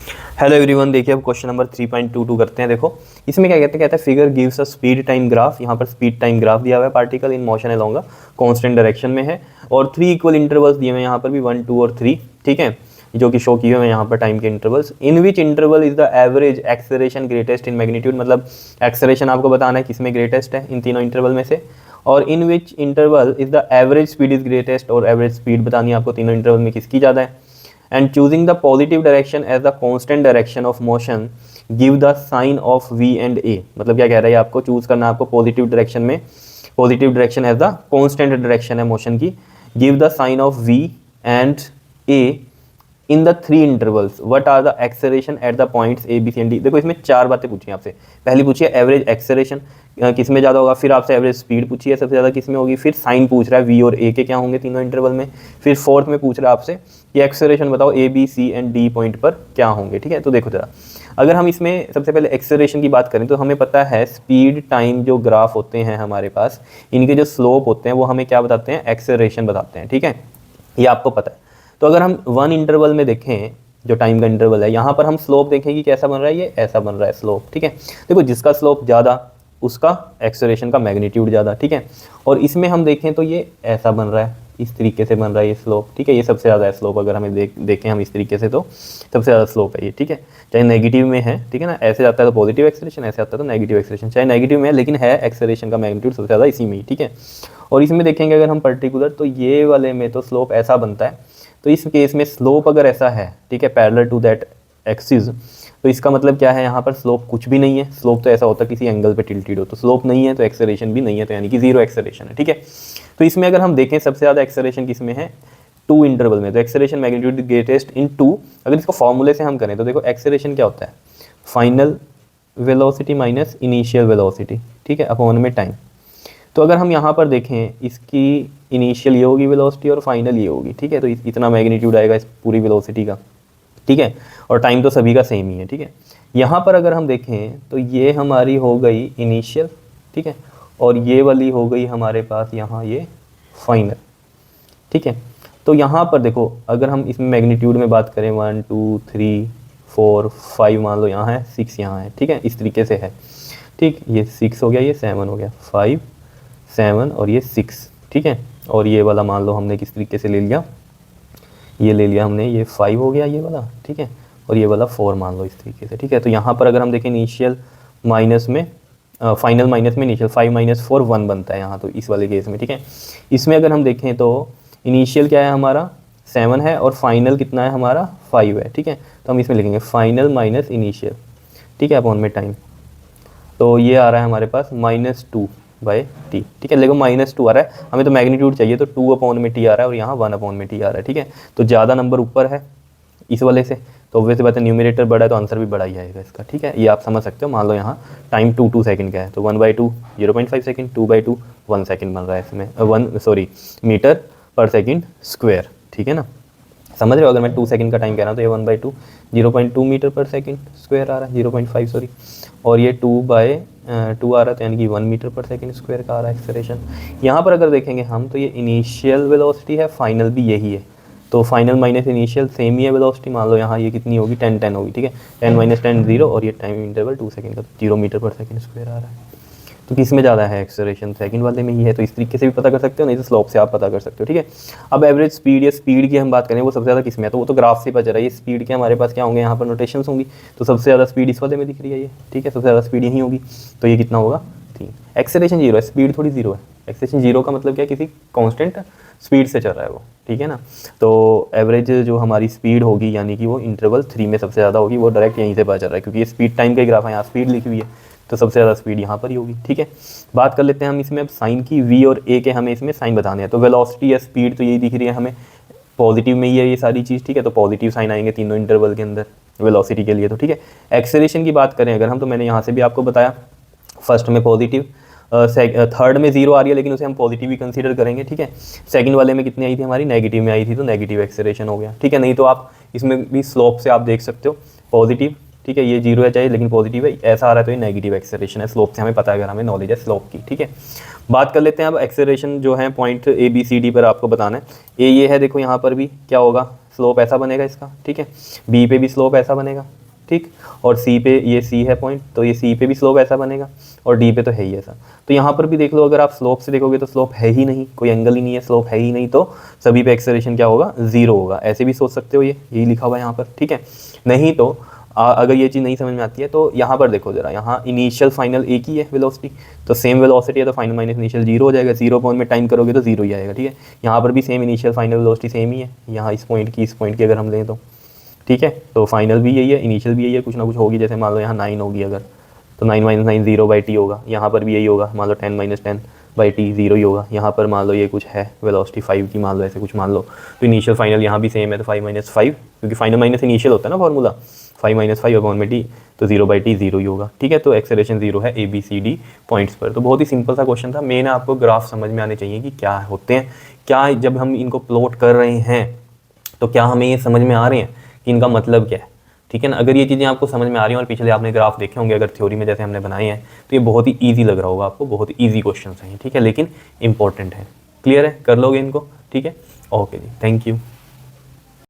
Hello everyone, देखिए अब question number 3.22 करते हैं। देखो इसमें क्या कहते हैं figure gives a speed time graph. यहाँ पर स्पीड टाइम ग्राफ दिया हुआ है, particle in motion along a constant direction में है और 3 इक्वल इंटरवल्स दिए हुए हैं यहाँ पर भी 1, 2 और 3, ठीक है, जो कि शो किए हुए हैं यहाँ पर टाइम के intervals. In which interval is the average acceleration greatest in magnitude, मतलब एक्सेलरेशन आपको बताना है किसमें ग्रेटेस्ट है इन तीनों इंटरवल में से। और in which interval is the average speed is greatest, और एवरेज स्पीड बतानी है आपको तीनों इंटरवल में किसकी ज़्यादा है। And choosing the positive direction as the constant direction of motion give the sign of V and A। मतलब क्या कह रहा है आपको चूज करना है आपको पॉजिटिव डायरेक्शन में, positive direction as the constant direction है मोशन की। Give the sign of V and A in the 3 intervals what are the acceleration at the points A B C and D। देखो इसमें 4 बातें पूछी आपसे। पहली पूछी है एवरेज एक्सेलरेशन किस में ज़्यादा होगा, फिर आपसे एवरेज स्पीड पूछी है सबसे ज़्यादा किस में होगी, फिर साइन पूछ रहा है V और A के क्या होंगे तीनों इंटरवल में, फिर फोर्थ में पूछ रहा है आपसे कि एक्सेलरेशन बताओ A B C and D point पर क्या होंगे। ठीक है, तो देखो जरा, अगर हम इसमें सबसे पहले एक्सेलरेशन की बात करें तो हमें पता है स्पीड टाइम जो ग्राफ होते हैं हमारे पास, इनके जो स्लोप होते हैं वो हमें क्या बताते हैं, एक्सेलरेशन बताते हैं। ठीक है, ये आपको पता है। तो अगर हम 1 इंटरवल में देखें, जो टाइम का इंटरवल है, यहाँ पर हम स्लोप देखें कि कैसा बन रहा है, ये ऐसा बन रहा है स्लोप। ठीक है, देखो जिसका स्लोप ज़्यादा उसका एक्सेलरेशन का मैग्नीट्यूड ज़्यादा। ठीक है, और इसमें हम देखें तो ये ऐसा बन रहा है, इस तरीके से बन रहा है ये स्लोप। ठीक है, ये सबसे ज़्यादा है स्लोप, अगर हमें देखें हम इस तरीके से तो सबसे ज़्यादा स्लोप है ये। ठीक है, चाहे नेगेटिव में है, ठीक है ना, ऐसे जाता है तो पॉजिटिव एक्सेलरेशन, ऐसे आता है तो नेगेटिव एक्सेलरेशन, चाहे नेगेटिव में है लेकिन है एक्सेलरेशन का मैग्नीट्यूड सबसे ज़्यादा इसी में ही। ठीक है, और इसमें देखेंगे अगर हम पर्टिकुलर तो ये वाले में तो स्लोप ऐसा बनता है। तो इस केस में स्लोप अगर ऐसा है, ठीक है, पैरेलल टू दैट एक्सिस, तो इसका मतलब क्या है, यहाँ पर स्लोप कुछ भी नहीं है। स्लोप तो ऐसा होता है किसी एंगल पे टिल्टेड हो, तो स्लोप नहीं है तो एक्सेलरेशन भी नहीं है, तो यानी कि 0 एक्सेलरेशन है। ठीक है, तो इसमें अगर हम देखें सबसे ज़्यादा एक्सेलरेशन किस में है, 2 इंटरवल में, तो एक्सेलरेशन मैग्नीट्यूड ग्रेटेस्ट इन 2। अगर इसको फॉर्मूले से हम करें तो देखो एक्सेलरेशन क्या होता है, final velocity minus initial velocity, ठीक है, अपॉन में टाइम। तो अगर हम यहाँ पर देखें इसकी इनिशियल ये होगी वेलोसिटी और फाइनल ये होगी। ठीक है, तो इतना मैग्नीट्यूड आएगा इस पूरी वेलोसिटी का। ठीक है, और टाइम तो सभी का सेम ही है। ठीक है, यहाँ पर अगर हम देखें तो ये हमारी हो गई इनिशियल, ठीक है, और ये वाली हो गई हमारे पास यहाँ ये फाइनल। ठीक है, तो यहाँ पर देखो अगर हम इसमें मैग्नीट्यूड में बात करें 1, 2, 3, 4, 5 मान लो यहाँ है, 6 यहाँ है। ठीक है, इस तरीके से है। ठीक, ये 6 हो गया, ये 7 हो गया, 5, 7 और ये 6। ठीक है, और ये वाला मान लो हमने किस तरीके से ले लिया, ये ले लिया हमने, ये 5 हो गया ये वाला। ठीक है, और ये वाला 4 मान लो इस तरीके से। ठीक है, तो यहाँ पर अगर हम देखें इनिशियल माइनस में फाइनल माइनस में इनिशियल, 5 - 4 1 बनता है यहाँ, तो इस वाले केस में। ठीक है, इसमें अगर हम देखें तो इनिशियल क्या है हमारा 7 है और फाइनल कितना है हमारा 5 है। ठीक है, तो हम इसमें लिखेंगे फाइनल माइनस इनिशियल, ठीक है, अपॉन में टाइम। तो ये आ रहा है हमारे पास -2/t। ठीक है, लेकिन -2 आ रहा है, हमें तो मैग्नीट्यूड चाहिए, तो 2 अपॉन में t आ रहा है और यहाँ 1 अपॉन में t आ रहा है। ठीक है, तो ज़्यादा नंबर ऊपर है इस वाले से, तो ऑब्वियसली बात है न्यूमरेटर बड़ा है तो आंसर भी बड़ा ही आएगा इसका। ठीक है, ये आप समझ सकते हो। मान लो यहाँ टाइम 2 सेकंड का है, तो 1/2 0.5 सेकंड, 2/2 1 सेकंड बन रहा है इसमें, मीटर पर सेकंड स्क्वायर। ठीक है ना, समझ रहे हो। अगर मैं 2 सेकंड का टाइम कह रहा हूँ तो ये 1/2 0.2 मीटर पर सेकंड स्क्वायर आ रहा है, 0.5 सॉरी, और ये 2/2 आ रहा है, तो यानी कि 1 मीटर पर सेकंड स्क्वायर का आ रहा है एक्सेलरेशन। यहाँ पर अगर देखेंगे हम तो ये इनिशियल वेलोसिटी है, फाइनल भी यही है, तो फाइनल माइनस इनिशियल सेम ही है वेलोसिटी। मान लो यहाँ ये कितनी होगी, 10 होगी। ठीक है, 10 - 10 0, और ये टाइम इंटरवल 2 सेकंड का, 0 मीटर पर सेकंड स्क्वायर आ रहा है। तो किस में ज़्यादा है एक्सेलरेशन, सेकंड वाले में ही है। तो इस तरीके से भी पता कर सकते हो, नहीं तो स्लोप से आप पता कर सकते हो। ठीक है, अब एवरेज स्पीड या स्पीड की हम बात करें वो सबसे ज़्यादा किस में है, तो वो तो ग्राफ से पता चल रहा है। ये स्पीड के हमारे पास क्या होंगे, यहाँ पर नोटेशंस होंगी, तो सबसे ज़्यादा स्पीड इस वाले में दिख रही है ये। ठीक है, सबसे ज़्यादा स्पीड यहीं होगी, तो ये कितना होगा 3। एक्सेलरेशन 0 है, स्पीड थोड़ी 0 है। एक्सेलरेशन 0 का मतलब क्या है, किसी कॉन्स्टेंट स्पीड से चल रहा है वो। ठीक है ना, तो एवरेज जो हमारी स्पीड होगी यानी कि वो इंटरवल 3 में सबसे ज़्यादा होगी, वो डायरेक्ट यहीं से पता चल रहा है, क्योंकि ये स्पीड टाइम का ग्राफ है, यहाँ स्पीड लिखी हुई है, तो सबसे ज़्यादा स्पीड यहाँ पर ही होगी। ठीक है, बात कर लेते हैं हम इसमें अब साइन की। V और A के हमें इसमें साइन बताने हैं। तो वेलोसिटी या स्पीड तो यही दिख रही है हमें, पॉजिटिव में ही है ये सारी चीज़। ठीक है, तो पॉजिटिव साइन आएंगे तीनों इंटरवल के अंदर वेलोसिटी के लिए। तो ठीक है, एक्सेलरेशन की बात करें अगर हम, तो मैंने यहाँ से भी आपको बताया, फर्स्ट में पॉजिटिव, थर्ड में 0 आ रही है लेकिन उसे हम पॉजिटिव ही कंसीडर करेंगे। ठीक है, सेकंड वाले में कितनी आई थी हमारी, नेगेटिव में आई थी, तो नेगेटिव एक्सेलरेशन हो गया। ठीक है, नहीं तो आप इसमें भी स्लोप से आप देख सकते हो पॉजिटिव। ठीक है, ये 0 है चाहे लेकिन पॉजिटिव है, ऐसा आ रहा है तो ये नेगेटिव एक्सेलरेशन है। स्लोप से हमें पता है, अगर हमें नॉलेज है स्लोप की। ठीक है, बात कर लेते हैं अब एक्सेलरेशन जो है पॉइंट ABCD पर आपको बताना है। ये है, देखो यहाँ पर भी क्या होगा, स्लोप ऐसा बनेगा इसका। ठीक है, B पे भी स्लोप ऐसा बनेगा। ठीक। और सी पे, ये सी है पॉइंट, तो ये सी पे भी स्लोप ऐसा बनेगा, और डी पे तो है ही ऐसा। तो यहाँ पर भी देख लो, अगर आप स्लोप से देखोगे तो स्लोप है ही नहीं, कोई एंगल ही नहीं है, स्लोप है ही नहीं, तो सभी पे एक्सेलरेशन क्या होगा, जीरो होगा। ऐसे भी सोच सकते हो, ये यही लिखा हुआ है यहाँ पर, ठीक है। नहीं तो अगर ये चीज़ नहीं समझ में आती है तो यहाँ पर देखो जरा, यहाँ इनिशियल फाइनल एक ही है वेलोसिटी, तो सेम वेलोसिटी है तो फाइनल माइनस इनिशियल जीरो हो जाएगा, जीरो पॉइंट में टाइम करोगे तो जीरो ही आएगा, ठीक है। यहाँ पर भी same initial final velocity same ही है, यहाँ इस पॉइंट की अगर हम लें तो, ठीक है। तो फाइनल भी यही है, इनिशियल भी यही है, कुछ ना कुछ होगी, जैसे मान लो यहाँ 9 होगी अगर, तो 9 - 9 0/t होगा। यहाँ पर भी यही होगा, मान लो 10 - 10/t 0 ही होगा। यहाँ पर मान लो ये कुछ है वेलोसिटी 5 की, मान लो ऐसे कुछ मान लो, तो इनिशियल फाइनल यहाँ भी सेम है, तो 5 - 5, क्योंकि फाइनल माइनस इनिशियल होता है ना फॉर्मूला, 5 - 5/t, तो 0/t 0 ही होगा, ठीक है। तो एक्सेलरेशन 0 है ABCD पॉइंट्स पर। तो बहुत ही सिंपल सा क्वेश्चन था। मेन आपको ग्राफ समझ में आने चाहिए कि क्या होते हैं, क्या जब हम इनको प्लॉट कर रहे हैं तो क्या हमें ये समझ में आ रहे हैं कि इनका मतलब क्या है, ठीक है ना। अगर ये चीज़ें आपको समझ में आ रही हैं और पिछले आपने ग्राफ देखे होंगे अगर थ्योरी में जैसे हमने बनाए हैं, तो ये बहुत ही ईजी लग रहा होगा आपको, बहुत ही ईजी क्वेश्चन हैं, ठीक है, लेकिन इंपॉर्टेंट है। क्लियर है, कर लोगे इनको, ठीक है। Okay ji, thank you.